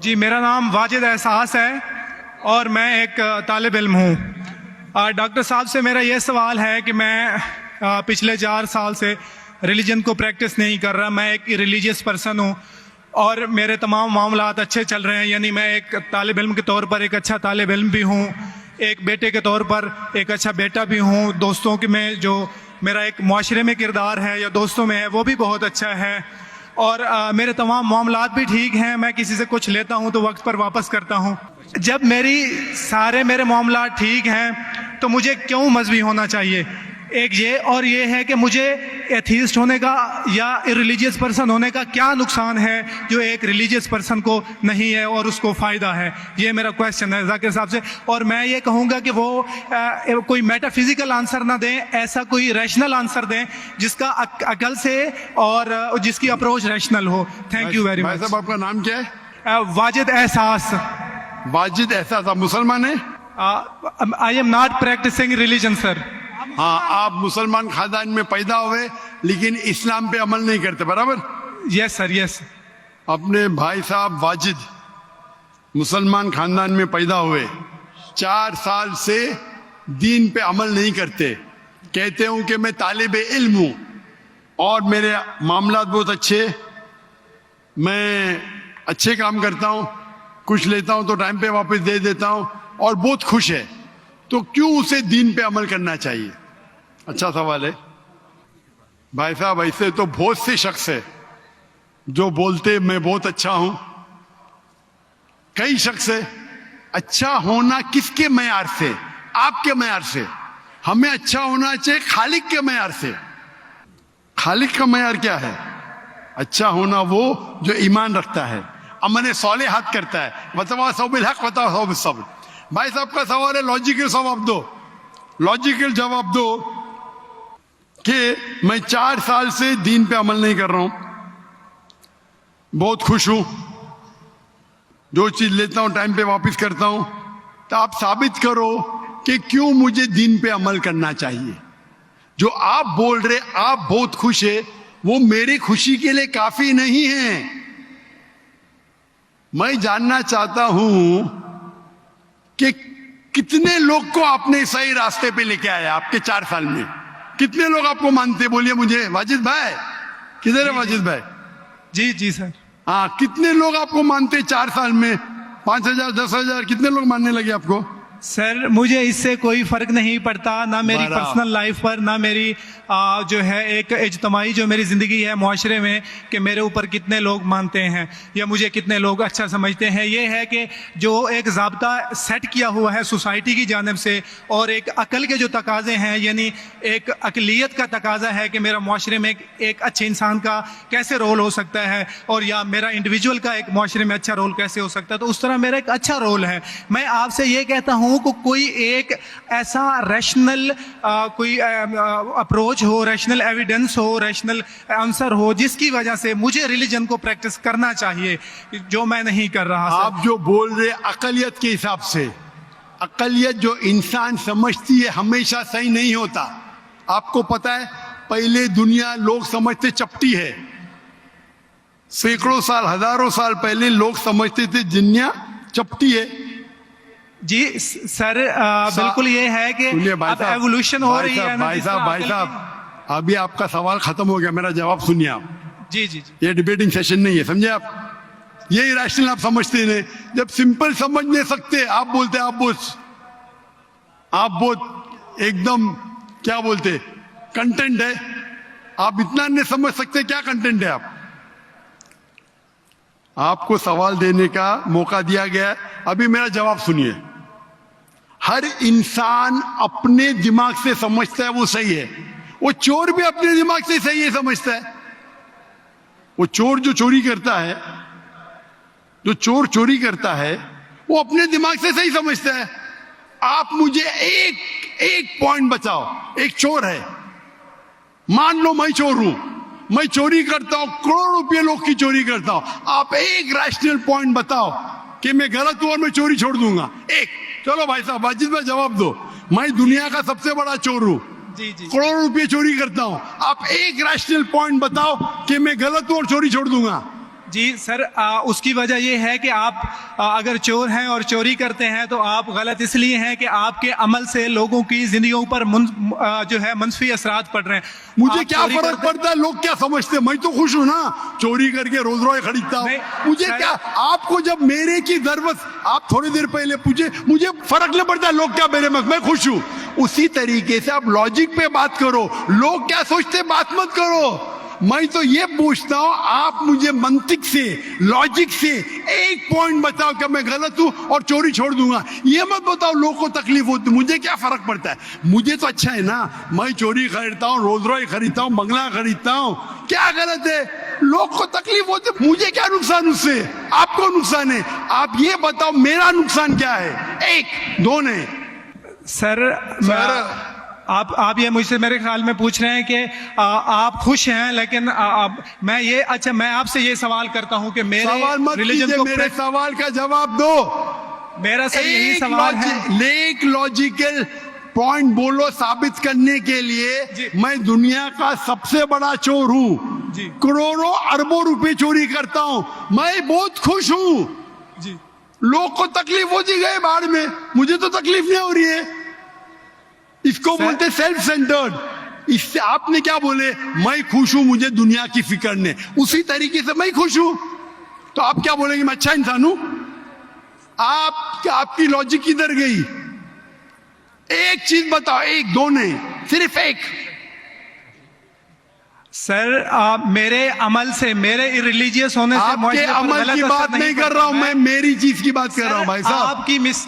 जी, मेरा नाम वाजिद एहसास है और मैं एक तालिब इल्म हूँ। डॉक्टर साहब से मेरा ये सवाल है कि मैं पिछले 4 साल से रिलीजन को प्रैक्टिस नहीं कर रहा। मैं एक रिलीजियस पर्सन हूँ और मेरे तमाम मामलात अच्छे चल रहे हैं। यानी मैं एक तालिब इल्म के तौर पर एक अच्छा तालिब इल्म भी हूँ, एक बेटे के तौर पर एक अच्छा बेटा भी हूँ। दोस्तों के में जो मेरा एक मुआशरे में किरदार है या दोस्तों में है वो भी बहुत अच्छा है और मेरे तमाम मामलात भी ठीक हैं। मैं किसी से कुछ लेता हूं तो वक्त पर वापस करता हूं। जब मेरे मामलात ठीक हैं तो मुझे क्यों मजहबी होना चाहिए? एक ये और ये है कि मुझे एथीस्ट होने का या रिलीजियस पर्सन होने का क्या नुकसान है जो एक रिलीजियस पर्सन को नहीं है और उसको फ़ायदा है? ये मेरा क्वेश्चन है जाकिर साहब से। और मैं ये कहूँगा कि वो कोई मेटाफिजिकल आंसर ना दें, ऐसा कोई रैशनल आंसर दें जिसका अकल से और जिसकी अप्रोच रैशनल हो। Thank you very much. साहब आपका नाम क्या है? वाजिद एहसास। वाजिद एहसास, आप मुसलमान हैं? I am not practicing religion sir. हाँ, आप मुसलमान खानदान में पैदा हुए लेकिन इस्लाम पे अमल नहीं करते, बराबर? Yes sir, yes. अपने भाई साहब वाजिद मुसलमान खानदान में पैदा हुए, 4 साल से दीन पे अमल नहीं करते। कहते हूं कि मैं तालिबे इल्म हूं और मेरे मामलात बहुत अच्छे, मैं अच्छे काम करता हूं, कुछ लेता हूं तो टाइम पे वापस दे देता हूं और बहुत खुश है, तो क्यों उसे दीन पे अमल करना चाहिए? अच्छा सवाल है भाई साहब। ऐसे तो बहुत से शख्स है जो बोलते मैं बहुत अच्छा हूं। कई शख्स है। अच्छा होना किसके मयार से? आपके मयार से। हमें अच्छा होना चाहिए खालिक के मयार से। खालिक का मयार क्या है? अच्छा होना वो जो ईमान रखता है, अमल सालेहात करता है। वतवासौ बिल हक वतवासौ बिस सब्र। भाई साहब का सवाल है, लॉजिकल जवाब दो, लॉजिकल जवाब दो कि मैं 4 साल से दीन पे अमल नहीं कर रहा हूं, बहुत खुश हूं, जो चीज लेता हूं टाइम पे वापस करता हूं, तो आप साबित करो कि क्यों मुझे दीन पे अमल करना चाहिए। जो आप बोल रहे आप बहुत खुश है, वो मेरी खुशी के लिए काफी नहीं है। मैं जानना चाहता हूं कि कितने लोग को आपने सही रास्ते पे लेके आया आपके 4 साल में? कितने लोग आपको मानते? बोलिए मुझे। वाजिद भाई किधर है? वाजिद भाई जी जी सर। हाँ, कितने लोग आपको मानते 4 साल में? 5,000 10,000 कितने लोग मानने लगे आपको? सर मुझे इससे कोई फर्क नहीं पड़ता, ना मेरी पर्सनल लाइफ पर, ना मेरी जो है एक इज्तमाही जो मेरी ज़िंदगी है मुआशरे में, कि मेरे ऊपर कितने लोग मानते हैं या मुझे कितने लोग अच्छा समझते हैं। ये है कि जो एक ज़ाब्ता सेट किया हुआ है सोसाइटी की जानिब से और एक अकल के जो तकाजे हैं, यानी एक अकलियत का तकाजा है कि मेरा मुआशरे में एक अच्छे इंसान का कैसे रोल हो सकता है और या मेरा इंडिविजुअल का एक मुआशरे में अच्छा रोल कैसे हो सकता है, तो उस तरह मेरा एक अच्छा रोल है। मैं आपसे ये कहता हूँ को कोई एक ऐसा रैशनल कोई अप्रोच हो, रैशनल एविडेंस हो, रैशनल आंसर हो जिसकी वजह से मुझे रिलीजन को प्रैक्टिस करना चाहिए, जो मैं नहीं कर रहा। आप जो बोल रहे अकलियत के हिसाब से, अकलियत जो इंसान समझती है हमेशा सही नहीं होता। आपको पता है, पहले दुनिया लोग समझते चपटी है। सैकड़ों साल, हजारों साल पहले लोग समझते थे दुनिया चपटी है। जी सर, बिल्कुल ये है कि अब एवोल्यूशन हो रही है। भाई साहब अभी आपका सवाल खत्म हो गया, मेरा जवाब सुनिए आप। जी जी जी। ये डिबेटिंग सेशन नहीं है, समझे आप? ये इरेशनल आप समझते नहीं। जब सिंपल समझ नहीं सकते आप बोलते आप बहुत एकदम क्या बोलते कंटेंट है। आप इतना नहीं समझ सकते क्या कंटेंट है। आपको सवाल देने का मौका दिया गया, अभी मेरा जवाब सुनिए। हर इंसान अपने दिमाग से समझता है वो सही है। वो चोर भी अपने दिमाग से सही है समझता है। वो चोर जो चोरी करता है, जो चोर चोरी करता है, वो अपने दिमाग से सही समझता है। आप मुझे एक पॉइंट बताओ। एक चोर है, मान लो मैं चोर हूं, मैं चोरी करता हूं, करोड़ों रुपये लोग की चोरी करता हूं। आप एक रैशनल पॉइंट बताओ कि मैं गलत हूं और मैं चोरी छोड़ दूंगा। एक। चलो भाई साहब वाजिद भाई जवाब दो। मैं दुनिया का सबसे बड़ा चोर हूं, करोड़ों रुपये चोरी करता हूं। आप एक रैशनल पॉइंट बताओ कि मैं गलत हूं और चोरी छोड़ दूंगा। जी सर, उसकी वजह यह है कि आप अगर चोर हैं और चोरी करते हैं तो आप गलत इसलिए हैं कि आपके अमल से लोगों की जिंदगियों पर जो है मनफी असरात पड़ रहे हैं। मुझे आप क्या चोरी फर्क करते- पड़ता है लोग क्या समझते हैं, मैं तो खुश हूं ना, चोरी करके रोज रॉय खरीदता हूं। नहीं, मुझे सर- क्या, आपको जब मेरे की जरूरत, आप थोड़ी देर पहले पूछे, मुझे फर्क नहीं पड़ता लोग क्या मेरे में, मैं खुश हूं। उसी तरीके से आप लॉजिक पे बात करो, लोग क्या सोचते बात मत करो। मैं तो ये पूछता हूं, आप मुझे मंतिक से, लॉजिक से एक पॉइंट बताओ कि मैं गलत हूं और चोरी छोड़ दूंगा। ये मत बताओ लोग को तकलीफ होती, मुझे क्या फर्क पड़ता है, मुझे तो अच्छा है ना। मैं चोरी खरीदता हूं, रोज रॉय खरीदता हूं, बंगला खरीदता हूं, क्या गलत है? लोग को तकलीफ होती, मुझे क्या नुकसान उससे, आपको नुकसान है। आप ये बताओ मेरा नुकसान क्या है, एक दो ने। सर, आप ये मुझसे मेरे ख्याल में पूछ रहे हैं कि आप खुश हैं, लेकिन मैं आपसे ये सवाल करता हूं कि मेरे सवाल मत रिलीजन कीजिए, को मेरे सवाल का जवाब दो। मेरा सर यही सवाल है। एक लॉजिकल पॉइंट बोलो साबित करने के जी। लिए, मैं दुनिया का सबसे बड़ा चोर हूं, जी। करोड़ों अरबों रुपए चोरी करता हूं, मैं बहुत खुश हूं। जी लोग को तकलीफ होती गई बाढ़ में, मुझे तो तकलीफ नहीं हो रही है। इसको बोलते सेल्फ सेंटर्ड। इससे आपने क्या बोले, मैं खुश हूं, मुझे दुनिया की फिक्र नहीं, उसी तरीके से मैं खुश हूं, तो आप क्या बोलेंगे मैं अच्छा इंसान हूं? आपकी लॉजिक किधर गई? एक चीज बताओ, एक दो नहीं, सिर्फ एक। सर, मेरे अमल से, मेरे रिलीजियस होने से आपके मुआशरे पर अमल गलत की असर बात नहीं कर रहा हूं मैं, मेरी चीज की बात कर रहा हूं भाई साहब।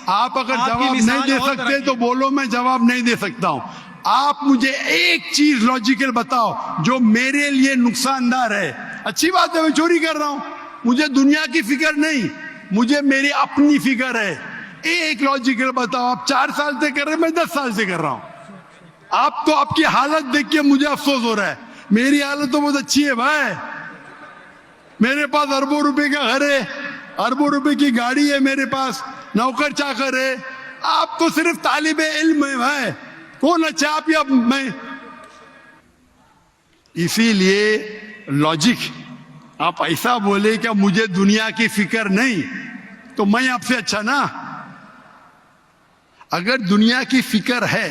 आप अगर जवाब नहीं दे सकते तो बोलो, मैं जवाब नहीं दे सकता हूं। आप मुझे एक चीज लॉजिकल बताओ जो मेरे लिए नुकसानदार है। अच्छी बात है, मैं चोरी कर रहा हूं, मुझे दुनिया की फिक्र नहीं, मुझे मेरी अपनी फिक्र है। एक लॉजिकल बताओ। आप 4 साल से कर रहे हैं, मैं 10 साल से कर रहा हूं। आप तो आपकी हालत देख के मुझे अफसोस हो रहा है, मेरी हालत तो बहुत अच्छी है भाई। मेरे पास अरबों रुपए का घर है, अरबों रुपए की गाड़ी है मेरे पास, नौकर चाकर है। आप तो सिर्फ तालिबे इल्म है भाई, कौन अच्छा आप या मैं? इसीलिए लॉजिक, आप ऐसा बोले क्या मुझे दुनिया की फिक्र नहीं, तो मैं आपसे अच्छा ना। अगर दुनिया की फिक्र है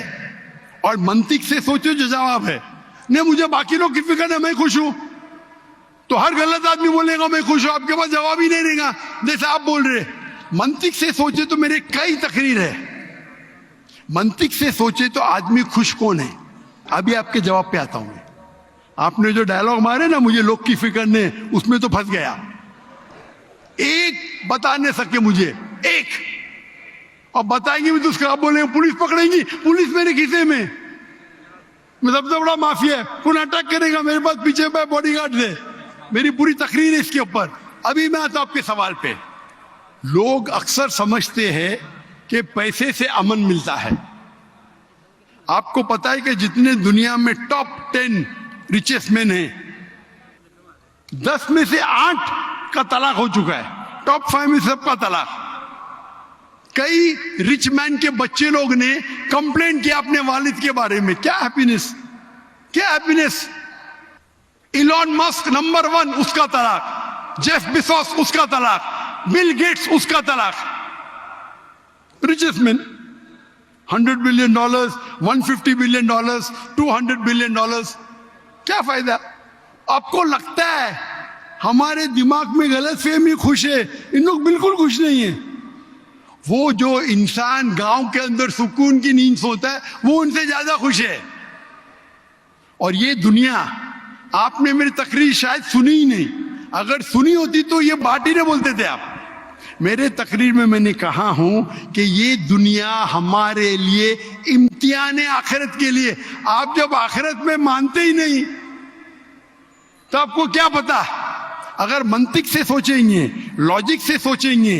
और मंतिक से सोचो जो जवाब है, नहीं मुझे बाकी लोग की फिक्र है, मैं खुश हूं, तो हर गलत आदमी बोलेगा मैं खुश हूं, आपके पास जवाब ही नहीं रहेगा जैसे आप बोल रहे। मंतिक से सोचे तो मेरे कई तकरीर है, मंतिक से सोचे तो आदमी खुश कौन है? अभी आपके जवाब पे आता हूं मैं। आपने जो डायलॉग मारे ना, मुझे लोग की फिक्र नहीं, उसमें तो फंस गया। एक बता नहीं सके मुझे, एक, और बताएंगे भी तो उसका आप बोलेंगे पुलिस पकड़ेगी, पुलिस मेरे खीसे में, मैं सबसे बड़ा माफिया है, कौन अटैक करेगा, मेरे पास पीछे पे बॉडीगार्ड है। मेरी पूरी तकरीर है इसके ऊपर। अभी मैं आता हूं आपके सवाल पे। लोग अक्सर समझते हैं कि पैसे से अमन मिलता है। आपको पता है कि जितने दुनिया में टॉप 10 रिचेस्ट मैन हैं, 10 में से 8 का तलाक हो चुका है, टॉप 5 में सबका तलाक। कई रिच मैन के बच्चे लोग ने कंप्लेंट किया अपने वालिद के बारे में, क्या हैप्पीनेस, क्या हैप्पीनेस। इलॉन मस्क नंबर 1, उसका तलाक, जेफ बेजोस उसका तलाक, बिल गेट्स उसका तलाक। Richest man, $100 billion, $150 billion, $200 billion, क्या फायदा? आपको लगता है हमारे दिमाग में गलत फहमी खुश है, इन लोग बिल्कुल खुश नहीं है। वो जो इंसान गांव के अंदर सुकून की नींद सोता है, वो उनसे ज्यादा खुश है। और ये दुनिया, आपने मेरी तकरीर शायद सुनी ही नहीं, अगर सुनी होती तो ये बात ही नहीं बोलते थे आप। मेरे तकरीर में मैंने कहा हूं कि ये दुनिया हमारे लिए इम्तिहान है आखिरत के लिए। आप जब आखिरत में मानते ही नहीं तो आपको क्या पता? अगर मंतिक से सोचेंगे, लॉजिक से सोचेंगे,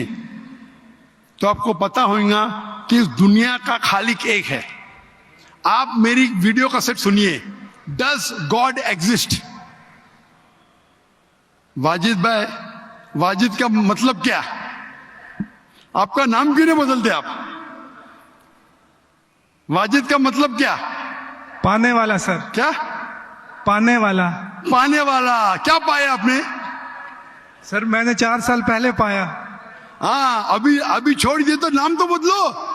तो आपको पता होगा कि इस दुनिया का खालिक एक है। आप मेरी वीडियो का सेट सुनिए, डज गॉड एग्जिस्ट? वाजिद भाई, वाजिद का मतलब क्या? आपका नाम क्यों नहीं बदलते आप? वाजिद का मतलब क्या? पाने वाला सर। क्या? पाने वाला। पाने वाला। क्या पाया आपने? सर मैंने 4 साल पहले पाया। हाँ, अभी अभी छोड़ दिए तो नाम तो बदलो।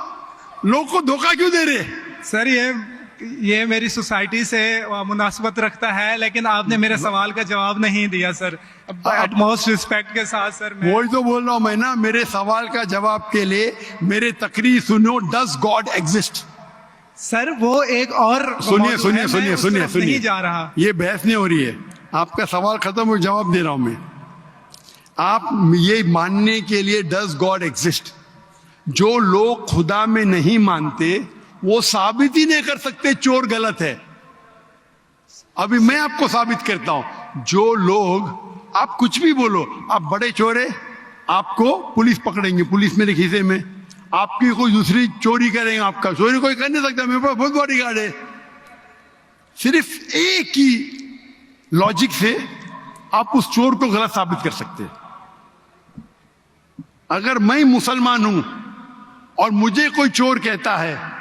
लोग को धोखा क्यों दे रहे? सर ये मेरी सोसाइटी से मुनासबत रखता है, लेकिन आपने मेरे सवाल का जवाब नहीं दिया सर। एटमोस्ट रिस्पेक्ट के साथ सर, मैं वही तो बोल रहा हूं मैं ना, मेरे सवाल का जवाब के लिए मेरे तकरीर सुनो। Does God exist? सर वो एक और सुनिए मौजूद सुनिए है, सुनिए मैं उस सुनिए तरफ नहीं सुनिए, जा रहा। ये बहस नहीं हो रही है। आपका सवाल खत्म हो, जवाब दे रहा हूं मैं। आप ये मानने के लिए डज गॉड एग्जिस्ट, जो लोग खुदा में नहीं मानते वो साबित ही नहीं कर सकते चोर गलत है। अभी मैं आपको साबित करता हूं। जो लोग, आप कुछ भी बोलो, आप बड़े चोर है, आपको पुलिस पकड़ेंगे, पुलिस मेरे खीसे में। आपकी कोई दूसरी चोरी करेंगे, आपका चोरी कोई कर नहीं सकता, मेरे पास बहुत बड़ी गार्ड है। सिर्फ एक ही लॉजिक से आप उस चोर को गलत साबित कर सकते हैं। अगर मैं मुसलमान हूं और मुझे कोई चोर कहता है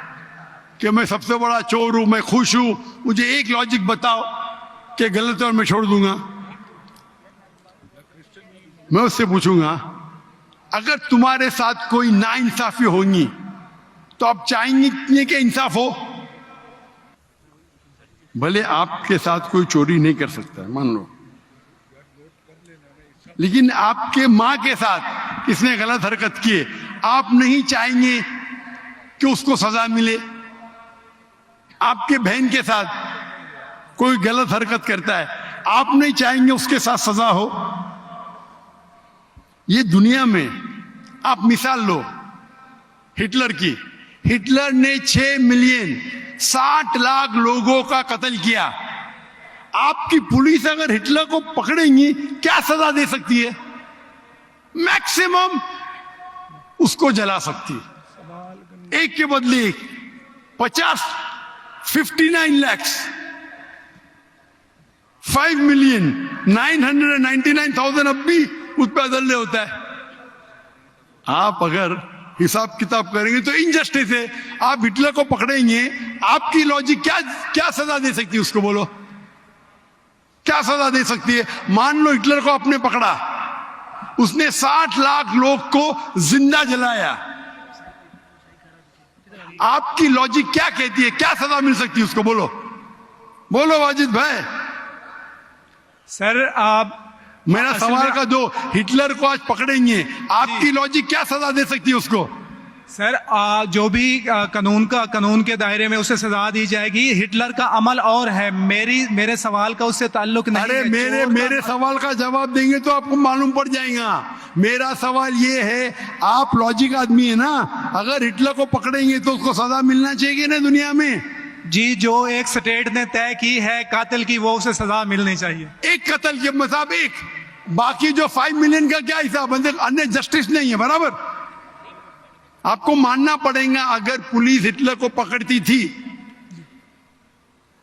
कि मैं सबसे बड़ा चोर हूं, मैं खुश हूं, मुझे एक लॉजिक बताओ कि गलत है और मैं छोड़ दूंगा। मैं उससे पूछूंगा, अगर तुम्हारे साथ कोई नाइंसाफी होगी तो आप चाहेंगे कि इंसाफ हो? भले आपके साथ कोई चोरी नहीं कर सकता, मान लो, लेकिन आपके मां के साथ किसने गलत हरकत की है, आप नहीं चाहेंगे कि उसको सजा मिले? आपके बहन के साथ कोई गलत हरकत करता है, आप नहीं चाहेंगे उसके साथ सजा हो? ये दुनिया में आप मिसाल लो हिटलर की। हिटलर ने 6 मिलियन 60 लाख लोगों का कत्ल किया। आपकी पुलिस अगर हिटलर को पकड़ेंगी क्या सजा दे सकती है? मैक्सिमम उसको जला सकती है, एक के बदले एक। 59 लाख 5,999,000 अब भी उस पर अदल्य होता है। आप अगर हिसाब किताब करेंगे तो इनजस्टिस है। आप हिटलर को पकड़ेंगे, आपकी लॉजिक क्या सजा दे सकती है उसको? बोलो, क्या सजा दे सकती है? मान लो हिटलर को आपने पकड़ा, उसने 60 लाख लोग को जिंदा जलाया, आपकी लॉजिक क्या कहती है? क्या सजा मिल सकती है उसको? बोलो बोलो वाजिद भाई। सर आप मेरा सवाल का दो, हिटलर को आज पकड़ेंगे, आपकी लॉजिक क्या सजा दे सकती है उसको? सर जो भी कानून के दायरे में उसे सजा दी जाएगी। हिटलर का अमल और है, मेरे सवाल का उससे ताल्लुक नहीं अरे है। मेरे सवाल का जवाब देंगे तो आपको मालूम पड़ जाएगा। मेरा सवाल ये है, आप लॉजिक आदमी है ना, अगर हिटलर को पकड़ेंगे तो उसको सजा मिलना चाहिए ना दुनिया में? जी, जो एक स्टेट ने तय की है कातिल की, वो उसे सजा मिलनी चाहिए। एक कत्ल के मतलब एक, बाकी जो 5 मिलियन का क्या हिसाब? अन्य जस्टिस नहीं है, बराबर? आपको मानना पड़ेगा, अगर पुलिस हिटलर को पकड़ती थी,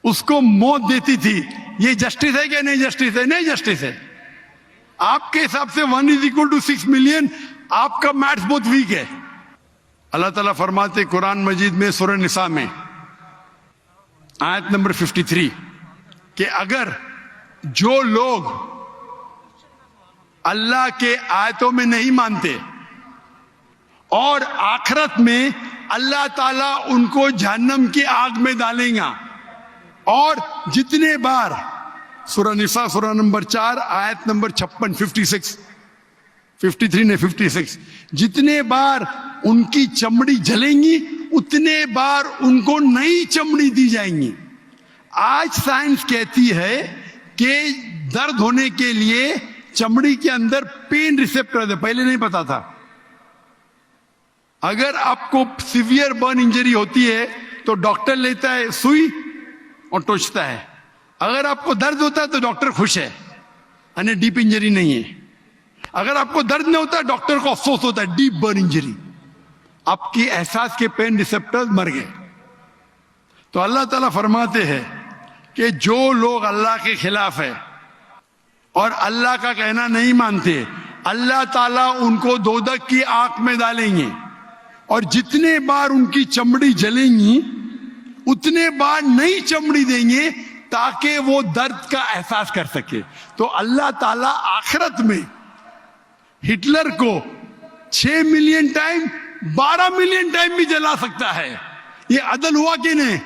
उसको मौत देती थी, ये जस्टिस है क्या? नहीं जस्टिस है, नहीं जस्टिस है। आपके हिसाब से 1 = 6 मिलियन, आपका मैथ्स बहुत वीक है। अल्लाह ताला फरमाते कुरान मजीद में सूरह निसा में आयत नंबर 53 कि अगर जो लोग अल्लाह के आयतों में नहीं मानते और आखिरत में अल्लाह ताला उनको जहन्नम की आग में डालेगा, और जितने बार, सूरह निसा सूरह नंबर 4 आयत नंबर 56, 53 ने 56, जितने बार उनकी चमड़ी जलेंगी उतने बार उनको नई चमड़ी दी जाएंगी। आज साइंस कहती है कि दर्द होने के लिए चमड़ी के अंदर पेन रिसेप्टर है, पहले नहीं पता था। अगर आपको सीवियर बर्न इंजरी होती है तो डॉक्टर लेता है सुई और टोचता है। अगर आपको दर्द होता है तो डॉक्टर खुश है, यानी डीप इंजरी नहीं है। अगर आपको दर्द नहीं होता, डॉक्टर को अफसोस होता है, डीप बर्न इंजरी, आपकी एहसास के पेन रिसेप्टर्स मर गए। तो अल्लाह ताला फरमाते हैं कि जो लोग अल्लाह के खिलाफ है और अल्लाह का कहना नहीं मानते, अल्लाह ताला उनको दोजख की आग में डालेंगे, और जितने बार उनकी चमड़ी जलेंगी उतने बार नई चमड़ी देंगे ताकि वो दर्द का एहसास कर सके। तो अल्लाह ताला आखिरत में हिटलर को 6 मिलियन टाइम 12 मिलियन टाइम भी जला सकता है। ये अदल हुआ कि नहीं?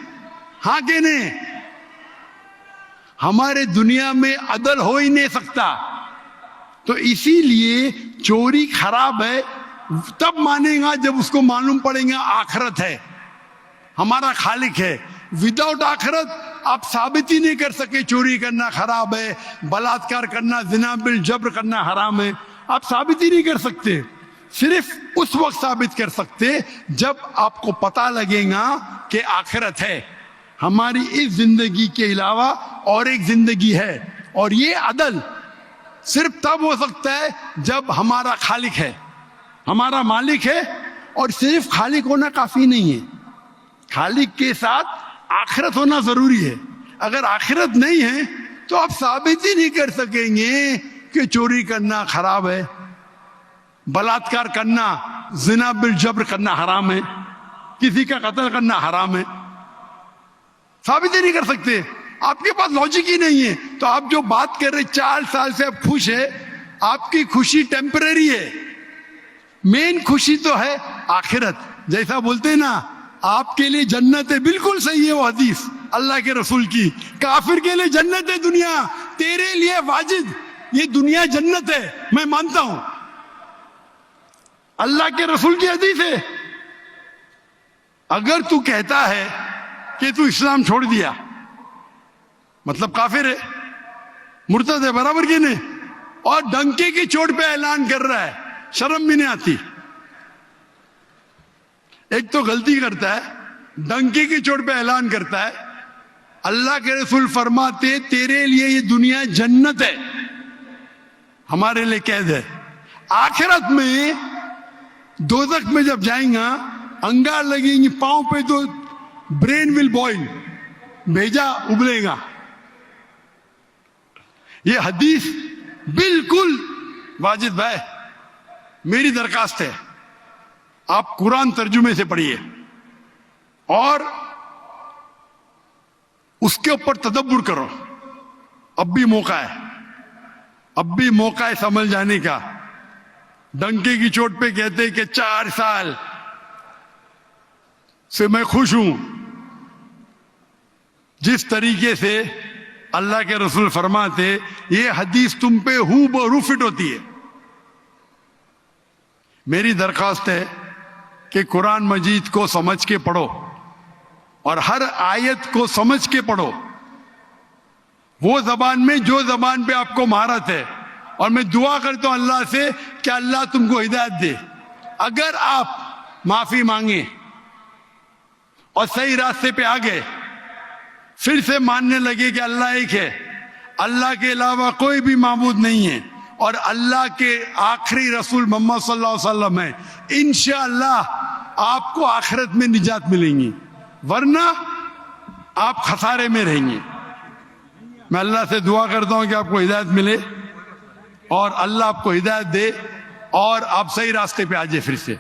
हाँ कि नहीं? हमारे दुनिया में अदल हो ही नहीं सकता। तो इसीलिए चोरी खराब है तब मानेगा जब उसको मालूम पड़ेगा आखिरत है, हमारा खालिक है। विदाउट आखिरत आप साबित ही नहीं कर सके चोरी करना खराब है, बलात्कार करना, जिना बिल जब्र करना हराम है। आप साबित ही नहीं कर सकते। सिर्फ उस वक्त साबित कर सकते जब आपको पता लगेगा कि आखिरत है, हमारी इस जिंदगी के अलावा और एक जिंदगी है। और ये अदल सिर्फ तब हो सकता है जब हमारा खालिक है, हमारा मालिक है। और सिर्फ खालिक होना काफी नहीं है, खालिक के साथ आखिरत होना जरूरी है। अगर आखिरत नहीं है तो आप साबित ही नहीं कर सकेंगे कि चोरी करना खराब है, बलात्कार करना, जिना बिल जब्र करना हराम है, किसी का कत्ल करना हराम है। साबित ही नहीं कर सकते, आपके पास लॉजिक ही नहीं है। तो आप जो बात कर रहे 4 साल से आप खुश है, आपकी खुशी टेम्परेरी है। मेन खुशी तो है आखिरत। जैसा बोलते हैं ना, आपके लिए जन्नत है, बिल्कुल सही है वो हदीस अल्लाह के रसूल की। काफिर के लिए जन्नत है दुनिया, तेरे लिए वाजिद ये दुनिया जन्नत है, मैं मानता हूं। अल्लाह के रसूल की हदीस है। अगर तू कहता है कि तू इस्लाम छोड़ दिया, मतलब काफिर है, मुर्तद है, बराबर की नहीं? और डंके की चोट पे ऐलान कर रहा है, शर्म भी नहीं आती। एक तो गलती करता है, डंके की चोट पे ऐलान करता है। अल्लाह के रसूल फरमाते तेरे लिए ये दुनिया जन्नत है, हमारे लिए कैद है। आखिरत में दोजख में जब जाएगा, अंगार लगेंगी पांव पे तो ब्रेन विल बॉइल, भेजा उबलेगा। ये हदीस बिल्कुल वाजिद भाई, मेरी दरखास्त है आप कुरान तर्जुमे से पढ़िए और उसके ऊपर तदब्बुर करो। अब भी मौका है, अब भी मौका है समझ जाने का। डंके की चोट पे कहते हैं कि 4 साल से मैं खुश हूं। जिस तरीके से अल्लाह के रसूल फरमाते, ये हदीस तुम पे हूबहू फिट होती है। मेरी दरखास्त है कि कुरान मजीद को समझ के पढ़ो और हर आयत को समझ के पढ़ो, वो जबान में जो जबान पे आपको महारत है। और मैं दुआ करता हूं अल्लाह से कि अल्लाह तुमको हिदायत दे। अगर आप माफी मांगे और सही रास्ते पे आ गए, फिर से मानने लगे कि अल्लाह एक है, अल्लाह के अलावा कोई भी माबूद नहीं है और अल्लाह के आखिरी रसूल मोहम्मद सल्लल्लाहु अलैहि वसल्लम है, इंशाअल्लाह आपको आखिरत में निजात मिलेंगी, वरना आप खसारे में रहेंगे। मैं अल्लाह से दुआ करता हूं कि आपको हिदायत मिले और अल्लाह आपको हिदायत दे और आप सही रास्ते पे आ जाए फिर से।